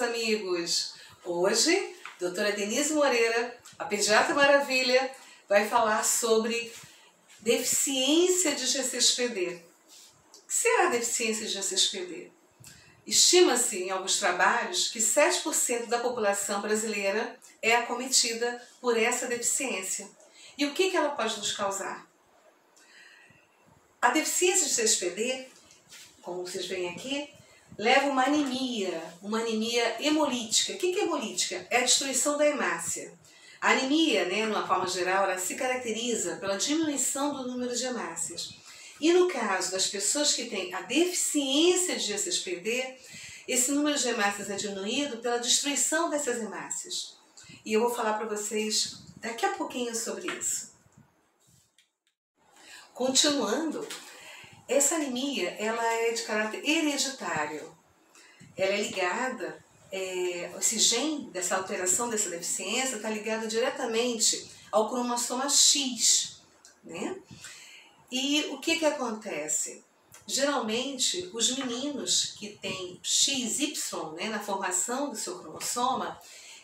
amigos! Hoje, doutora Denise Moreira, a pediatra maravilha, vai falar sobre deficiência de G6PD. O que será a deficiência de G6PD? Estima-se em alguns trabalhos que 7% da população brasileira é acometida por essa deficiência. E o que ela pode nos causar? A deficiência de G6PD, como vocês veem aqui, leva uma anemia hemolítica. O que é hemolítica? É a destruição da hemácia. A anemia, numa forma geral, ela se caracteriza pela diminuição do número de hemácias. E no caso das pessoas que têm a deficiência de G6PD, esse número de hemácias é diminuído pela destruição dessas hemácias. E eu vou falar para vocês daqui a pouquinho sobre isso. Continuando, essa anemia ela é de caráter hereditário. Ela é ligada, esse gene dessa alteração dessa deficiência está ligado diretamente ao cromossoma X, né? E o que acontece? Geralmente, os meninos que têm XY, na formação do seu cromossoma,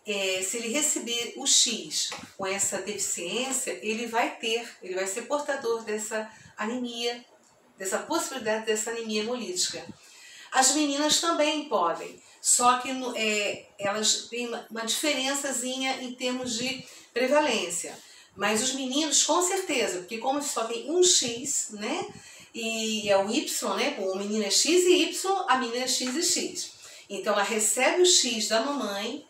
se ele receber o X com essa deficiência, ele vai ser portador dessa anemia, dessa possibilidade dessa anemia hemolítica. As meninas também podem, só que elas têm uma diferençazinha em termos de prevalência. Mas os meninos, com certeza, porque como só tem um X, e é o Y, o menino é X e Y, a menina é X e X. Então ela recebe o X da mamãe,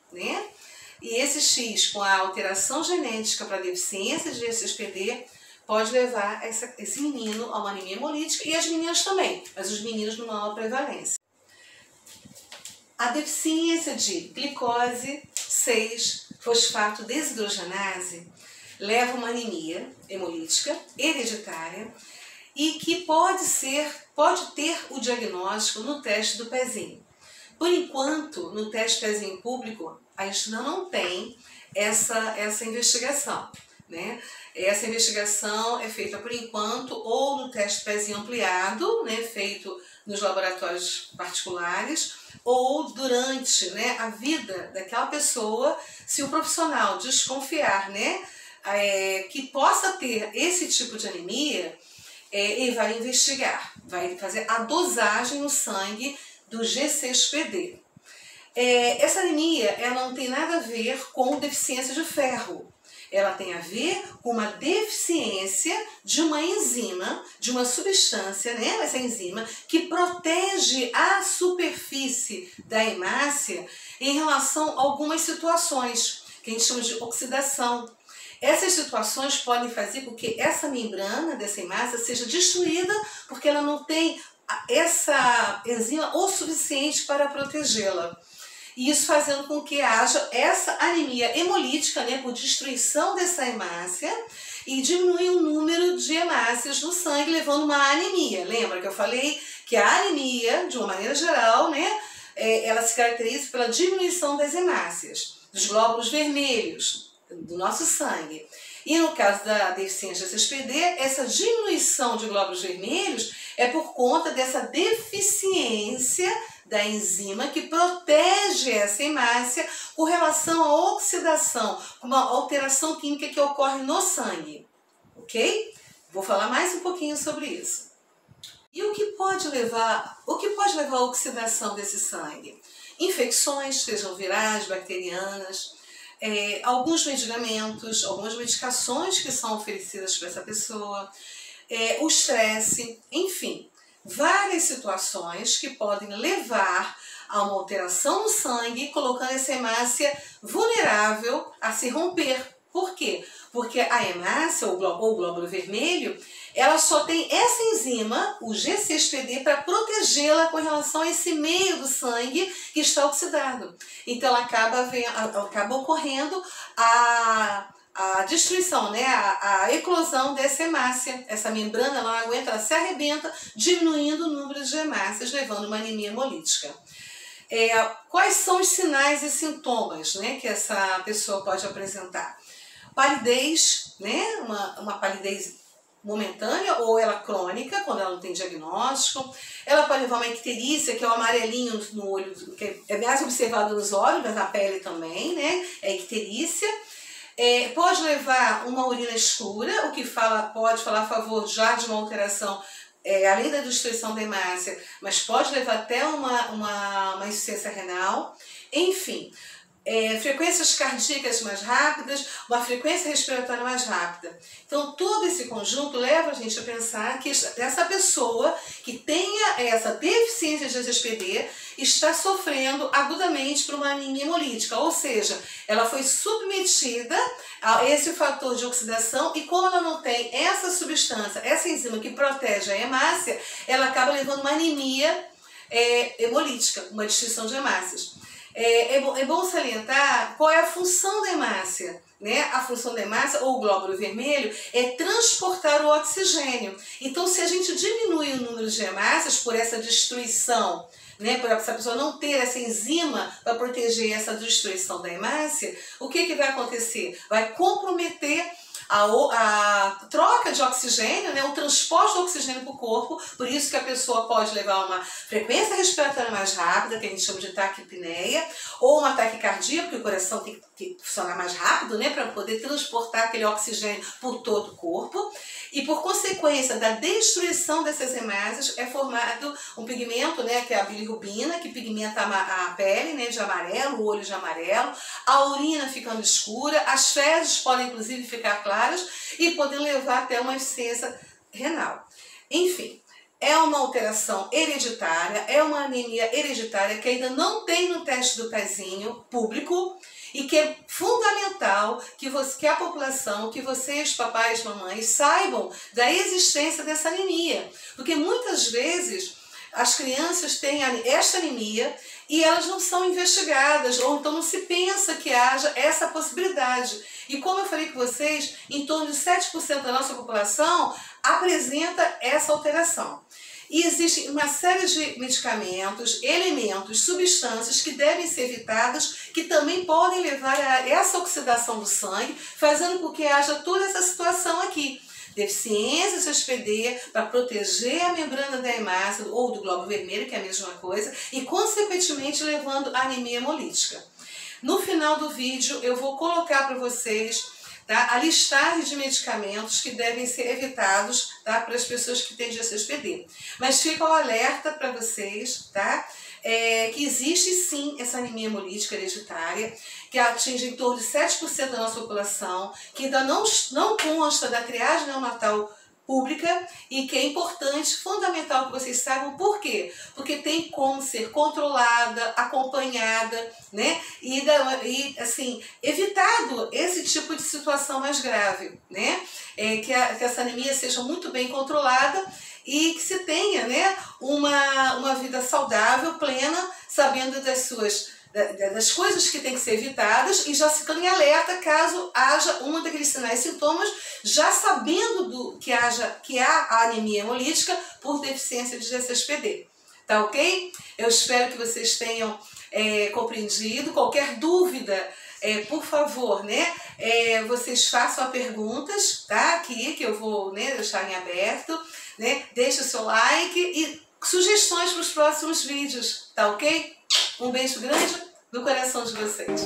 e esse X com a alteração genética para deficiência de G6PD pode levar esse menino a uma anemia hemolítica e as meninas também, mas os meninos numa maior prevalência. A deficiência de glicose 6-fosfato desidrogenase leva a uma anemia hemolítica hereditária e que pode ter o diagnóstico no teste do pezinho. Por enquanto, no teste pezinho público, a gente ainda não tem essa investigação, Essa investigação é feita por enquanto ou no teste pezinho ampliado, feito nos laboratórios particulares, ou durante a vida daquela pessoa, se o profissional desconfiar que possa ter esse tipo de anemia, ele vai investigar, vai fazer a dosagem no sangue do G6PD. Essa anemia ela não tem nada a ver com deficiência de ferro. Ela tem a ver com uma deficiência de uma enzima, de uma substância, essa enzima, que protege a superfície da hemácia em relação a algumas situações, que a gente chama de oxidação. Essas situações podem fazer com que essa membrana dessa hemácia seja destruída, porque ela não tem essa enzima o suficiente para protegê-la. E isso fazendo com que haja essa anemia hemolítica, por destruição dessa hemácia, e diminuir o número de hemácias no sangue, levando uma anemia. Lembra que eu falei que a anemia, de uma maneira geral, ela se caracteriza pela diminuição das hemácias, dos glóbulos vermelhos do nosso sangue. E no caso da deficiência de G6PD, essa diminuição de glóbulos vermelhos é por conta dessa deficiência da enzima que protege essa hemácia com relação à oxidação, uma alteração química que ocorre no sangue, ok? Vou falar mais um pouquinho sobre isso. E o que pode levar à oxidação desse sangue? Infecções, sejam virais, bacterianas, alguns medicamentos, algumas medicações que são oferecidas para essa pessoa, o estresse, enfim, várias situações que podem levar a uma alteração no sangue, colocando essa hemácia vulnerável a se romper. Por quê? Porque a hemácia, ou glóbulo vermelho, ela só tem essa enzima, o G6PD, para protegê-la com relação a esse meio do sangue que está oxidado. Então ela acaba ocorrendo a destruição, a eclosão dessa hemácia. Essa membrana ela não aguenta, ela se arrebenta, diminuindo o número de hemácias, levando uma anemia hemolítica. Quais são os sinais e sintomas que essa pessoa pode apresentar? Palidez, uma palidez momentânea ou ela crônica, quando ela não tem diagnóstico. Ela pode levar uma icterícia, que é o amarelinho no olho, que é mais observado nos olhos, mas na pele também, né? É icterícia. Pode levar uma urina escura, o que pode falar a favor já de uma alteração, além da destruição da hemácia, mas pode levar até uma insuficiência renal. Enfim, frequências cardíacas mais rápidas, uma frequência respiratória mais rápida. Então, todo esse conjunto leva a gente a pensar que essa pessoa que tenha essa deficiência de SSPD está sofrendo agudamente por uma anemia hemolítica, ou seja, ela foi submetida a esse fator de oxidação e como ela não tem essa substância, essa enzima que protege a hemácia, ela acaba levando uma anemia hemolítica, uma destruição de hemácias. É bom salientar qual é a função da hemácia. Né? A função da hemácia, ou o glóbulo vermelho, é transportar o oxigênio. Então, se a gente diminui o número de hemácias por essa destruição, né, por essa pessoa não ter essa enzima para proteger essa destruição da hemácia, o que vai acontecer? Vai comprometer a troca de oxigênio, né, o transporte do oxigênio para o corpo, por isso que a pessoa pode levar uma frequência respiratória mais rápida, que a gente chama de taquipneia, ou uma taquicardia, porque o coração tem que funcionar mais rápido, né, para poder transportar aquele oxigênio por todo o corpo. E por consequência da destruição dessas hemácias é formado um pigmento, né, que é a bilirrubina, que pigmenta a pele, né, de amarelo, o olho de amarelo, a urina ficando escura, as fezes podem inclusive ficar claras e podem levar até uma insuficiência renal. Enfim, é uma alteração hereditária, é uma anemia hereditária que ainda não tem no teste do pezinho público, e que é fundamental que a população, que vocês, papais, mamães, saibam da existência dessa anemia. Porque muitas vezes as crianças têm esta anemia e elas não são investigadas, ou então não se pensa que haja essa possibilidade. E como eu falei com vocês, em torno de 7% da nossa população apresenta essa alteração. E existe uma série de medicamentos, elementos, substâncias que devem ser evitados, que também podem levar a essa oxidação do sangue, fazendo com que haja toda essa situação aqui. Deficiência SSPD para proteger a membrana da hemácia ou do glóbulo vermelho, que é a mesma coisa, e consequentemente levando a anemia hemolítica. No final do vídeo eu vou colocar para vocês, tá, a listagem de medicamentos que devem ser evitados, tá, para as pessoas que têm SSPD. Mas fica o alerta para vocês, tá, que existe sim essa anemia hemolítica hereditária, que atinge em torno de 7% da nossa população, que ainda não consta da triagem neonatal pública e que é importante, fundamental que vocês saibam por quê? Porque tem como ser controlada, acompanhada, né? E assim, evitado esse tipo de situação mais grave, né? Que essa anemia seja muito bem controlada e que se tenha, né, uma vida saudável, plena, sabendo das coisas que têm que ser evitadas e já ficando em alerta caso haja um daqueles sinais e sintomas, já sabendo que há a anemia hemolítica por deficiência de SSPD. Tá ok? Eu espero que vocês tenham compreendido. Qualquer dúvida, por favor, né, vocês façam perguntas, tá? Aqui que eu vou, né, deixar em aberto, né? Deixe o seu like e sugestões para os próximos vídeos, tá ok? Um beijo grande no coração de vocês.